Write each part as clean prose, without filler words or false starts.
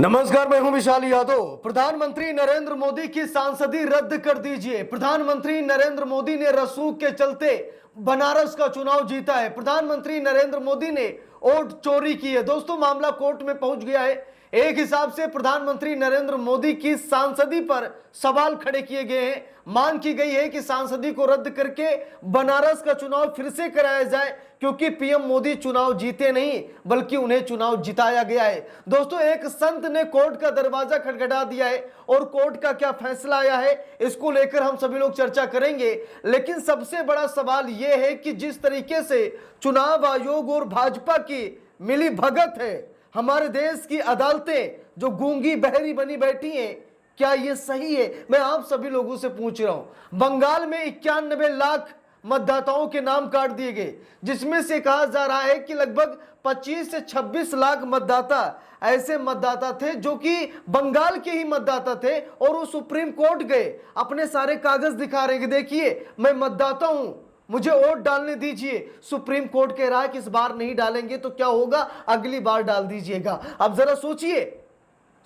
नमस्कार, मैं हूं विशाल यादव। प्रधानमंत्री नरेंद्र मोदी की सांसदी रद्द कर दीजिए। प्रधानमंत्री नरेंद्र मोदी ने रसूख के चलते बनारस का चुनाव जीता है। प्रधानमंत्री नरेंद्र मोदी ने वोट चोरी की है। दोस्तों, मामला कोर्ट में पहुंच गया है। एक हिसाब से प्रधानमंत्री नरेंद्र मोदी की सांसदी पर सवाल खड़े किए गए हैं। मांग की गई है कि सांसदी को रद्द करके बनारस का चुनाव फिर से कराया जाए, क्योंकि पीएम मोदी चुनाव जीते नहीं बल्कि उन्हें चुनाव जिताया गया है। दोस्तों, एक संत ने कोर्ट का दरवाजा खटखटा दिया है और कोर्ट का क्या फैसला आया है इसको लेकर हम सभी लोग चर्चा करेंगे। लेकिन सबसे बड़ा सवाल यह है कि जिस तरीके से चुनाव आयोग और भाजपा की मिली भगत है, हमारे देश की अदालतें जो गूंगी बहरी बनी बैठी हैं, क्या यह सही है? मैं आप सभी लोगों से पूछ रहा हूं। बंगाल में 91 लाख मतदाताओं के नाम काट दिए गए, जिसमें से कहा जा रहा है कि लगभग 25 से 26 लाख मतदाता ऐसे मतदाता थे जो कि बंगाल के ही मतदाता थे, और वो सुप्रीम कोर्ट गए, अपने सारे कागज दिखा रहे कि देखिए मैं मतदाता हूं, मुझे वोट डालने दीजिए। सुप्रीम कोर्ट कह रहा है कि इस बार नहीं डालेंगे तो क्या होगा, अगली बार डाल दीजिएगा। अब जरा सोचिए,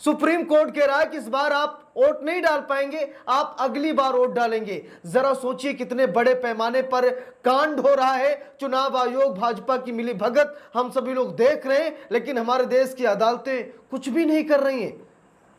सुप्रीम कोर्ट कह रहा है कि इस बार आप वोट नहीं डाल पाएंगे, आप अगली बार वोट डालेंगे। जरा सोचिए कितने बड़े पैमाने पर कांड हो रहा है। चुनाव आयोग, भाजपा की मिली भगत हम सभी लोग देख रहे हैं, लेकिन हमारे देश की अदालतें कुछ भी नहीं कर रही हैं।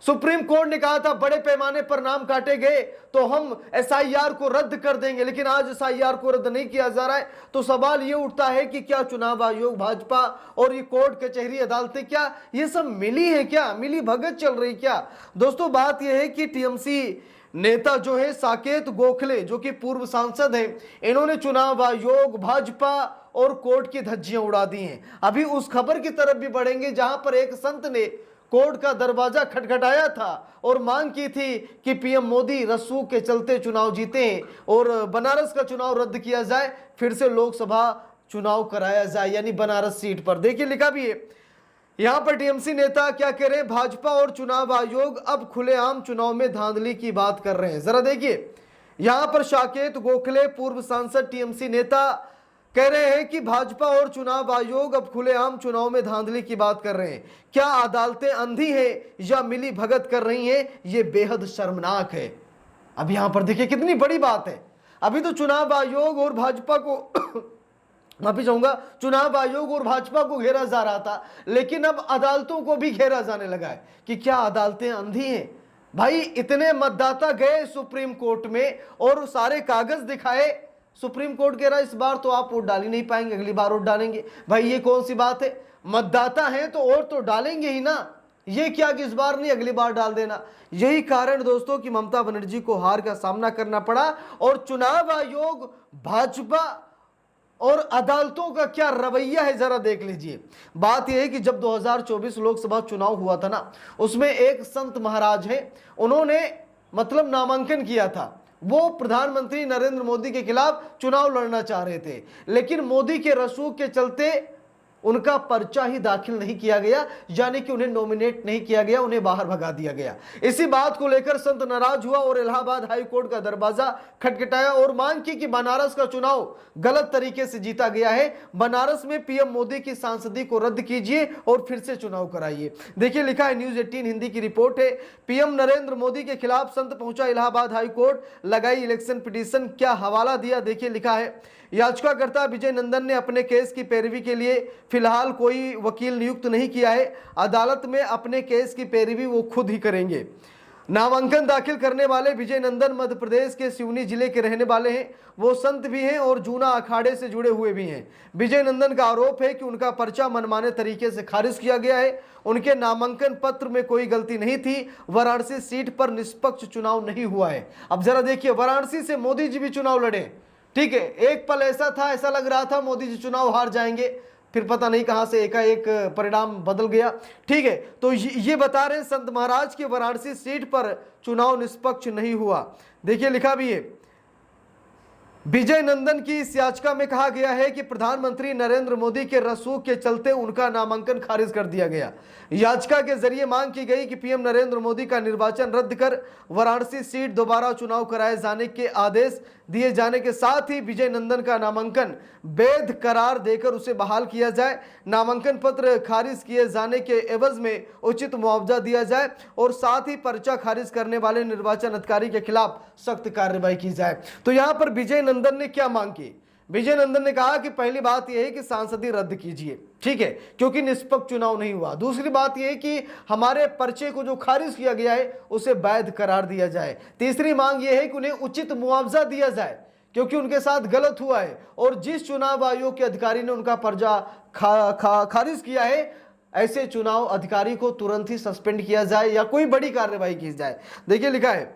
सुप्रीम कोर्ट ने कहा था बड़े पैमाने पर नाम काटे गए तो हम एसआईआर को रद्द कर देंगे, लेकिन आज एसआईआर को रद्द नहीं किया जा रहा है। तो सवाल ये उठता है कि क्या चुनाव आयोग, भाजपा और ये कोर्ट कचहरी अदालतें, क्या ये सब मिली है? क्या मिली भगत चल रही क्या? दोस्तों, बात यह है कि टीएमसी नेता जो है साकेत गोखले, जो कि पूर्व सांसद हैं, इन्होंने चुनाव आयोग, भाजपा और कोर्ट की धज्जियां उड़ा दी हैं। अभी उस खबर की तरफ भी बढ़ेंगे जहां पर एक संत ने कोर्ट का दरवाजा खटखटाया था और मांग की थी कि पीएम मोदी रसूख के चलते चुनाव जीते हैं और बनारस का चुनाव रद्द किया जाए, फिर से लोकसभा चुनाव कराया जाए, यानी बनारस सीट पर। देखिए, लिखा भी है यहां पर टीएमसी नेता क्या कह रहे हैं, भाजपा और चुनाव आयोग अब खुलेआम चुनाव में धांधली की बात कर रहे हैं। जरा देखिए, यहां पर साकेत गोखले, पूर्व सांसद टीएमसी नेता, कह रहे हैं कि भाजपा और चुनाव आयोग अब खुलेआम चुनाव में धांधली की बात कर रहे हैं। क्या अदालतें अंधी हैं या मिली भगत कर रही हैं? ये बेहद शर्मनाक है। अब यहां पर देखिए कितनी बड़ी बात है। अभी तो चुनाव आयोग और भाजपा को माफी चाहूंगा, चुनाव आयोग और भाजपा को घेरा जा रहा था, लेकिन अब अदालतों को भी घेरा जाने लगा है कि क्या अदालतें अंधी हैं? भाई, इतने मतदाता गए सुप्रीम कोर्ट में और सारे कागज दिखाए, सुप्रीम कोर्ट कह रहा है इस बार तो आप वोट डाल ही नहीं पाएंगे, अगली बार वोट डालेंगे। भाई, ये कौन सी बात है? मतदाता हैं तो वोट तो डालेंगे ही ना। ये क्या कि इस बार नहीं अगली बार डाल देना। यही कारण दोस्तों कि ममता बनर्जी को हार का सामना करना पड़ा। और चुनाव आयोग, भाजपा और अदालतों का क्या रवैया है जरा देख लीजिए। बात यह है कि जब 2024 लोकसभा चुनाव हुआ था ना, उसमें एक संत महाराज है, उन्होंने मतलब नामांकन किया था। वो प्रधानमंत्री नरेंद्र मोदी के खिलाफ चुनाव लड़ना चाह रहे थे, लेकिन मोदी के रसूख के चलते उनका पर्चा ही दाखिल नहीं किया गया, यानी कि उन्हें नॉमिनेट नहीं किया गया, उन्हें बाहर भगा दिया गया। इसी बात को लेकर संत नाराज हुआ और इलाहाबाद हाई कोर्ट का दरवाजा खटखटाया और मांग की कि बनारस का चुनाव गलत तरीके से जीता गया है, बनारस में पीएम मोदी की सांसदी को रद्द कीजिए और फिर से चुनाव कराइए। देखिए, लिखा है, न्यूज 18 हिंदी की रिपोर्ट है। पीएम नरेंद्र मोदी के खिलाफ संत पहुंचा इलाहाबाद हाई कोर्ट, लगाई इलेक्शन पिटीशन। क्या हवाला दिया, देखिए लिखा है, याचिकाकर्ता विजय नंदन ने अपने केस की पैरवी के लिए फिलहाल कोई वकील नियुक्त नहीं किया है। अदालत में अपने केस की पैरवी वो खुद ही करेंगे। नामांकन दाखिल करने वाले विजय नंदन मध्य प्रदेश के सिवनी जिले के रहने वाले हैं। वो संत भी हैं और जूना अखाड़े से जुड़े हुए भी हैं। विजय नंदन का आरोप है कि उनका पर्चा मनमाने तरीके से खारिज किया गया है। उनके नामांकन पत्र में कोई गलती नहीं थी। वाराणसी सीट पर निष्पक्ष चुनाव नहीं हुआ है। अब जरा देखिए, वाराणसी से मोदी जी भी चुनाव लड़े, ठीक है, एक पल ऐसा था, ऐसा लग रहा था मोदी जी चुनाव हार जाएंगे, फिर पता नहीं कहां से एकाएक परिणाम बदल गया। ठीक है, तो ये बता रहे हैं संत महाराज की वाराणसी सीट पर चुनाव निष्पक्ष नहीं हुआ। देखिए, लिखा भी है, विजय नंदन की इस याचिका में कहा गया है कि प्रधानमंत्री नरेंद्र मोदी के रसूख के चलते उनका नामांकन खारिज कर दिया गया। याचिका के जरिए मांग की गई कि पीएम नरेंद्र मोदी का निर्वाचन रद्द कर वाराणसी सीट दोबारा चुनाव कराए जाने के आदेश दिए जाने के साथ ही विजय नंदन का नामांकन वैध करार देकर उसे बहाल किया जाए, नामांकन पत्र खारिज किए जाने के एवज में उचित मुआवजा दिया जाए और साथ ही पर्चा खारिज करने वाले निर्वाचन अधिकारी के खिलाफ सख्त कार्रवाई की जाए। तो यहां पर विजय नंदन ने क्या मांग की? विजय नंदन ने कहा कि पहली बात यह है कि सांसदी रद्द कीजिए, ठीक है, क्योंकि निष्पक्ष चुनाव नहीं हुआ। दूसरी बात यह है कि हमारे पर्चे को जो खारिज किया गया है उसे वैध करार दिया जाए। तीसरी मांग यह है कि उन्हें उचित मुआवजा दिया जाए क्योंकि उनके साथ गलत हुआ है और जिस चुनाव आयोग के अधिकारी ने उनका पर्चा खारिज किया है ऐसे चुनाव अधिकारी को तुरंत ही सस्पेंड किया जाए या कोई बड़ी कार्रवाई की जाए। देखिए लिखा है,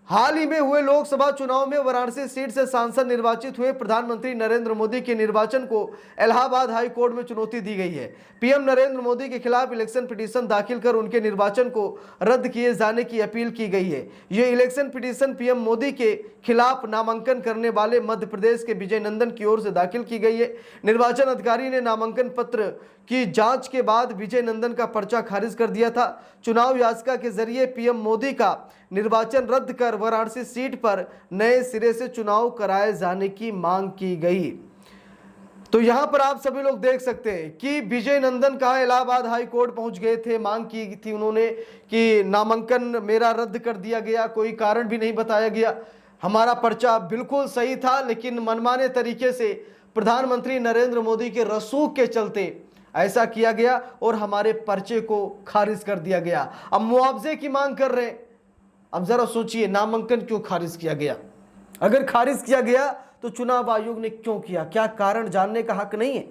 हाल ही में हुए लोकसभा चुनाव में वाराणसी सीट से सांसद निर्वाचित हुए प्रधानमंत्री नरेंद्र मोदी के निर्वाचन को इलाहाबाद हाई कोर्ट में चुनौती दी गई है। पीएम नरेंद्र मोदी के खिलाफ इलेक्शन पिटीशन दाखिल कर उनके निर्वाचन को रद्द किए जाने की अपील की गई है। यह इलेक्शन पिटीशन पीएम मोदी के खिलाफ नामांकन करने वाले मध्य प्रदेश के विजय नंदन की ओर से दाखिल की गई है। निर्वाचन अधिकारी ने नामांकन पत्र की जांच के बाद विजय नंदन का पर्चा खारिज कर दिया था। चुनाव याचिका के जरिए पीएम मोदी का निर्वाचन रद्द कर वाराणसी सीट पर नए सिरे से चुनाव कराए जाने की मांग की गई। तो यहां पर आप सभी लोग देख सकते हैं कि विजय नंदन कहा इलाहाबाद हाई कोर्ट पहुंच गए थे, मांग की थी उन्होंने कि नामांकन मेरा रद्द कर दिया गया, कोई कारण भी नहीं बताया गया, हमारा पर्चा बिल्कुल सही था लेकिन मनमाने तरीके से प्रधानमंत्री नरेंद्र मोदी के रसूख के चलते ऐसा किया गया और हमारे पर्चे को खारिज कर दिया गया। अब मुआवजे की मांग कर रहे हैं। अब जरा सोचिए, नामांकन क्यों खारिज किया गया? अगर खारिज किया गया तो चुनाव आयोग ने क्यों किया? क्या कारण जानने का हक नहीं है?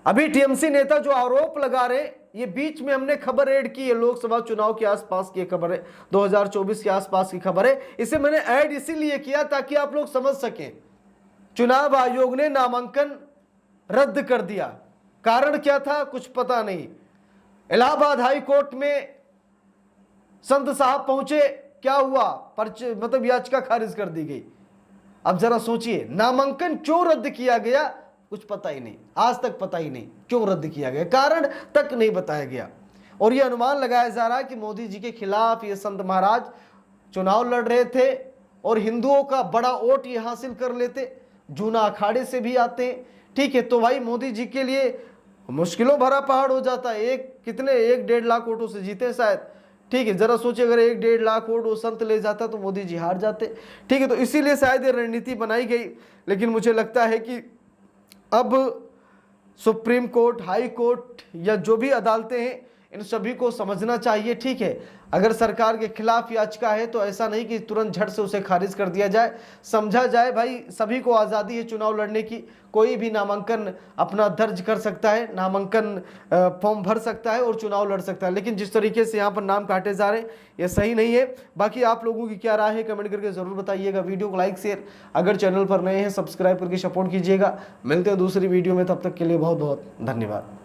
अभी टीएमसी नेता जो आरोप लगा रहे, ये बीच में हमने खबर ऐड की है, लोकसभा चुनाव के आसपास की खबर है, 2024 के आसपास की खबर है। इसे मैंने ऐड इसीलिए किया ताकि आप लोग समझ सकें। चुनाव आयोग ने नामांकन रद्द कर दिया, कारण क्या था कुछ पता नहीं। इलाहाबाद हाई कोर्ट में संत साहब पहुंचे, क्या हुआ? पर्चे मतलब याचिका खारिज कर दी गई। अब जरा सोचिए, नामांकन क्यों रद्द किया गया कुछ पता ही नहीं, आज तक पता ही नहीं क्यों रद्द किया गया, कारण तक नहीं बताया गया। और यह अनुमान लगाया जा रहा है कि मोदी जी के खिलाफ ये संत महाराज चुनाव लड़ रहे थे और हिंदुओं का बड़ा वोट ये हासिल कर लेते, जूना अखाड़े से भी आते, ठीक है। तो भाई मोदी जी के लिए मुश्किलों भरा पहाड़ हो जाता है। कितने 1-1.5 लाख वोटों से जीते शायद, ठीक है। जरा सोचिए, अगर 1-1.5 लाख वोट वो संत ले जाता तो मोदी जी हार जाते, ठीक है। तो इसीलिए शायद ये रणनीति बनाई गई। लेकिन मुझे लगता है कि अब सुप्रीम कोर्ट, हाई कोर्ट या जो भी अदालतें हैं इन सभी को समझना चाहिए, ठीक है। अगर सरकार के खिलाफ याचिका है तो ऐसा नहीं कि तुरंत झट से उसे खारिज कर दिया जाए, समझा जाए। भाई सभी को आज़ादी है चुनाव लड़ने की, कोई भी नामांकन अपना दर्ज कर सकता है, नामांकन फॉर्म भर सकता है और चुनाव लड़ सकता है। लेकिन जिस तरीके से यहाँ पर नाम काटे जा रहे हैं ये सही नहीं है। बाकी आप लोगों की क्या राय है कमेंट करके ज़रूर बताइएगा। वीडियो को लाइक शेयर, अगर चैनल पर नए हैं सब्सक्राइब करके सपोर्ट कीजिएगा। मिलते हैं दूसरी वीडियो में, तब तक के लिए बहुत बहुत धन्यवाद।